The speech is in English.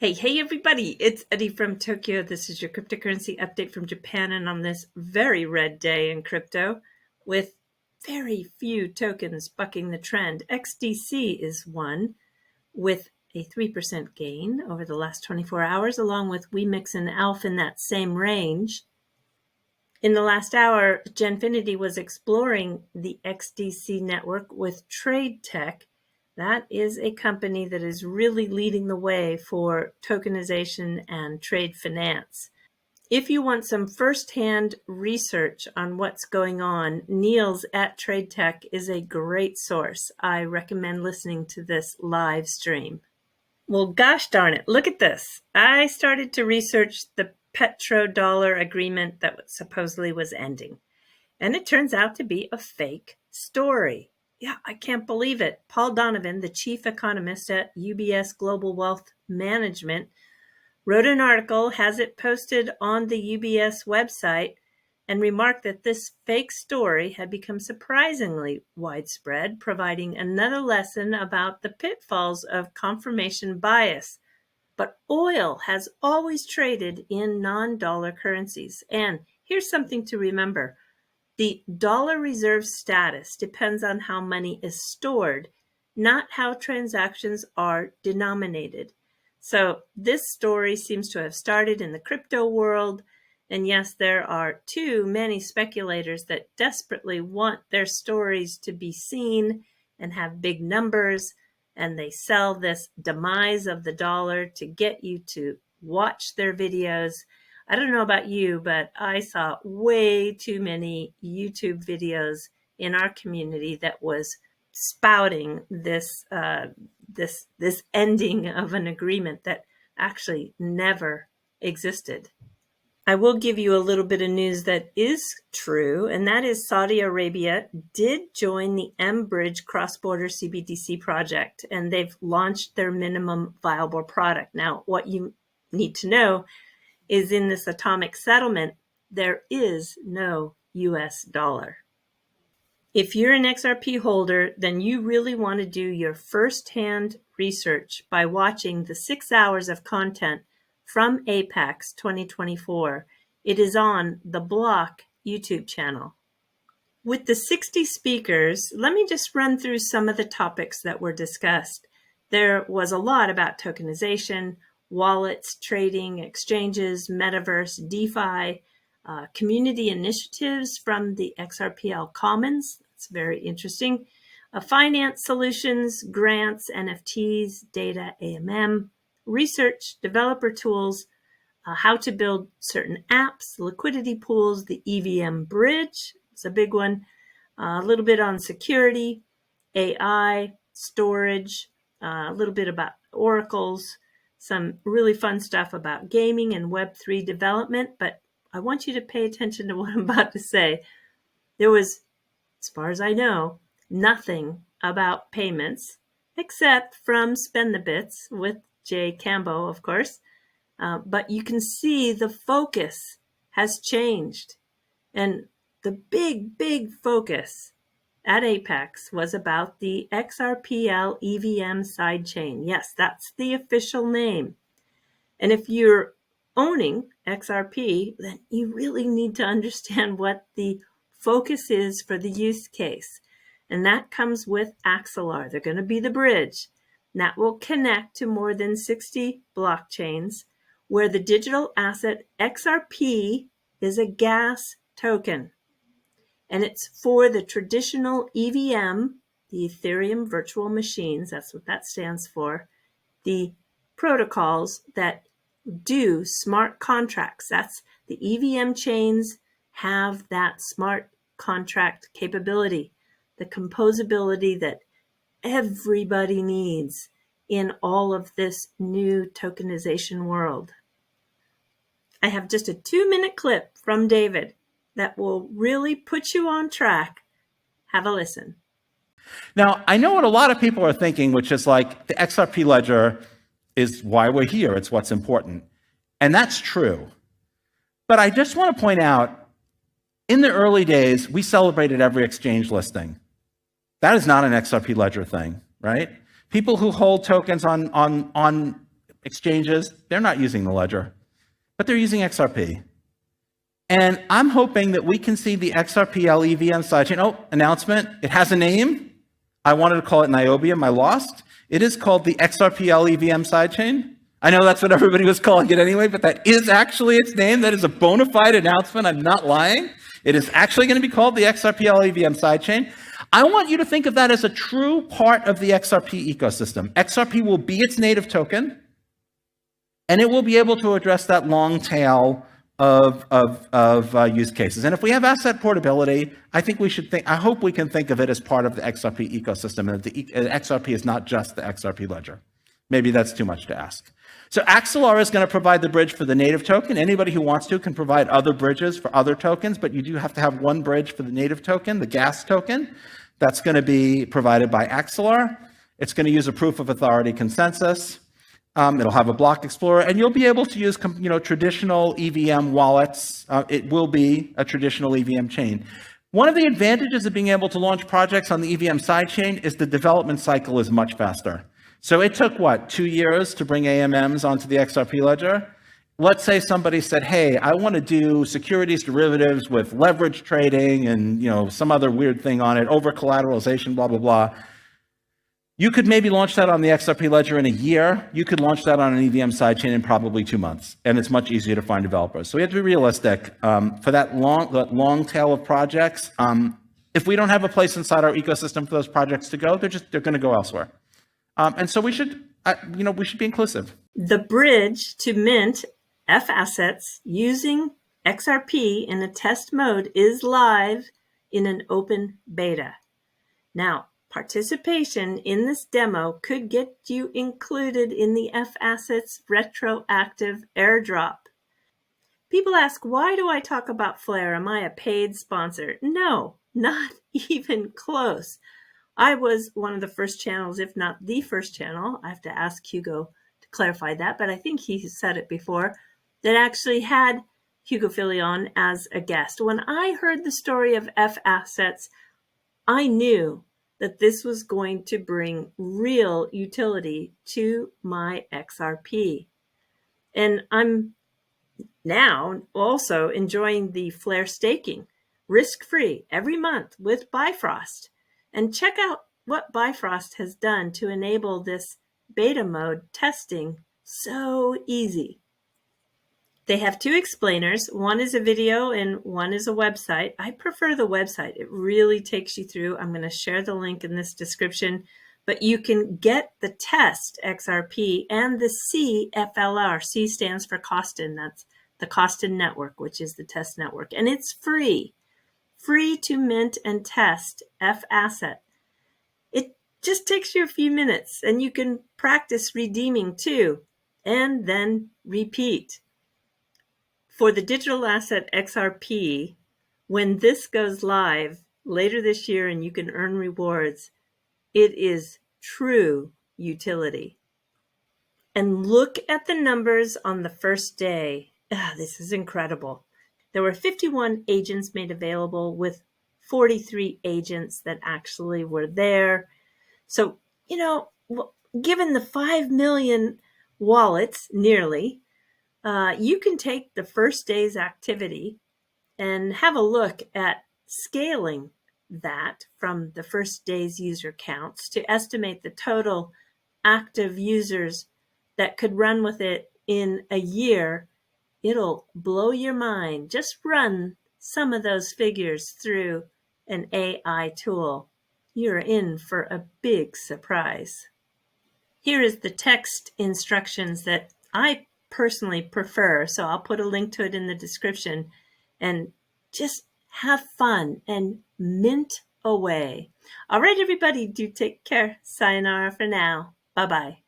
Hey, everybody, it's Eddie from Tokyo. This is your cryptocurrency update from Japan. And on this very red day in crypto, with very few tokens bucking the trend, XDC is one with a 3% gain over the last 24 hours, along with WeMix and Alpha in that same range. In the last hour, Genfinity was exploring the XDC network with Trade Tech. That is a company that is really leading the way for tokenization and trade finance. If you want some firsthand research on what's going on, Niels at Trade Tech is a great source. I recommend listening to this live stream. Well, gosh darn it, look at this. I started to research the Petrodollar agreement that supposedly was ending, and it turns out to be a fake story. Yeah, I can't believe it. Paul Donovan, the chief economist at UBS Global Wealth Management, wrote an article, has it posted on the UBS website, and remarked that this fake story had become surprisingly widespread, providing another lesson about the pitfalls of confirmation bias. But oil has always traded in non-dollar currencies. And here's something to remember. The dollar reserve status depends on how money is stored, not how transactions are denominated. So this story seems to have started in the crypto world. And yes, there are too many speculators that desperately want their stories to be seen and have big numbers. And they sell this demise of the dollar to get you to watch their videos. I don't know about you, but I saw way too many YouTube videos in our community that was spouting this ending of an agreement that actually never existed. I will give you a little bit of news that is true, and that is Saudi Arabia did join the mBridge cross-border CBDC project, and they've launched their minimum viable product. Now, what you need to know is in this atomic settlement, there is no US dollar. If you're an XRP holder, then you really want to do your firsthand research by watching the 6 hours of content from Apex 2024. It is on the Block YouTube channel. With the 60 speakers, let me just run through some of the topics that were discussed. There was a lot about tokenization, wallets, trading, exchanges, Metaverse, DeFi, community initiatives from the XRPL Commons. That's very interesting. Finance solutions, grants, NFTs, data, AMM, research, developer tools, how to build certain apps, liquidity pools, the EVM bridge, it's a big one, a little bit on security, AI, storage, a little bit about oracles, some really fun stuff about gaming and Web3 development. But I want you to pay attention to what I'm about to say. There was, as far as I know, nothing about payments except from Spend the Bits with Jay Cambo, of course. But you can see the focus has changed. And the big focus at Apex was about the XRPL EVM sidechain. Yes, that's the official name. And if you're owning XRP, then you really need to understand what the focus is for the use case. And that comes with Axelar. They're going to be the bridge. And that will connect to more than 60 blockchains where the digital asset XRP is a gas token. And it's for the traditional EVM, the Ethereum virtual machines, that's what that stands for, the protocols that do smart contracts. That's the EVM chains have that smart contract capability, the composability that everybody needs in all of this new tokenization world. I have just a 2-minute clip from David that will really put you on track. Have a listen. Now, I know what a lot of people are thinking, which is like the XRP ledger is why we're here. It's what's important. And that's true. But I just want to point out, in the early days, we celebrated every exchange listing. That is not an XRP ledger thing, right? People who hold tokens on exchanges, they're not using the ledger, but they're using XRP. And I'm hoping that we can see the XRP LEVM sidechain. Oh, announcement. It has a name. I wanted to call it Niobium. I lost. It is called the XRP LEVM sidechain. I know that's what everybody was calling it anyway, but that is actually its name. That is a bona fide announcement. I'm not lying. It is actually going to be called the XRP LEVM sidechain. I want you to think of that as a true part of the XRP ecosystem. XRP will be its native token, and it will be able to address that long tail of use cases. And if we have asset portability, I hope we can think of it as part of the XRP ecosystem, and that the XRP is not just the XRP ledger. Maybe that's too much to ask. So Axelar is going to provide the bridge for the native token. Anybody who wants to can provide other bridges for other tokens, but you do have to have one bridge for the native token, the gas token. That's going to be provided by Axelar. It's going to use a proof of authority consensus. It'll have a block explorer, and you'll be able to use traditional EVM wallets. It will be a traditional EVM chain. One of the advantages of being able to launch projects on the EVM sidechain is the development cycle is much faster. So it took, 2 years to bring AMMs onto the XRP ledger? Let's say somebody said, hey, I want to do securities derivatives with leverage trading and some other weird thing on it, over collateralization, blah, blah, blah. You could maybe launch that on the XRP ledger in a year. You could launch that on an EVM sidechain in probably 2 months, and it's much easier to find developers. So we have to be realistic. For that long tail of projects, if we don't have a place inside our ecosystem for those projects to go, they're going to go elsewhere. And so we should be inclusive. The bridge to mint F assets using XRP in a test mode is live in an open beta. Now, participation in this demo could get you included in the F assets retroactive airdrop. People ask, why do I talk about Flare? Am I a paid sponsor? No, not even close. I was one of the first channels, if not the first channel, I have to ask Hugo to clarify that, but I think he said it before, that actually had Hugo Filion as a guest. When I heard the story of F assets, I knew that this was going to bring real utility to my XRP. And I'm now also enjoying the Flare staking, risk-free, every month with Bifrost. And check out what Bifrost has done to enable this beta mode testing so easy. They have 2 explainers. One is a video and one is a website. I prefer the website. It really takes you through. I'm going to share the link in this description, but you can get the test XRP and the CFLR. C stands for Costin. That's the Costin network, which is the test network. And it's free to mint and test F asset. It just takes you a few minutes and you can practice redeeming too, and then repeat. For the digital asset XRP, when this goes live later this year and you can earn rewards, it is true utility. And look at the numbers on the first day. This is incredible. There were 51 agents made available with 43 agents that actually were there. So, given the 5 million wallets, nearly, you can take the first day's activity and have a look at scaling that from the first day's user counts to estimate the total active users that could run with it in a year. It'll blow your mind. Just run some of those figures through an AI tool. You're in for a big surprise. Here is the text instructions that I personally prefer, so I'll put a link to it in the description, and just have fun and mint away. All right, everybody, do take care. Sayonara for now. Bye-bye.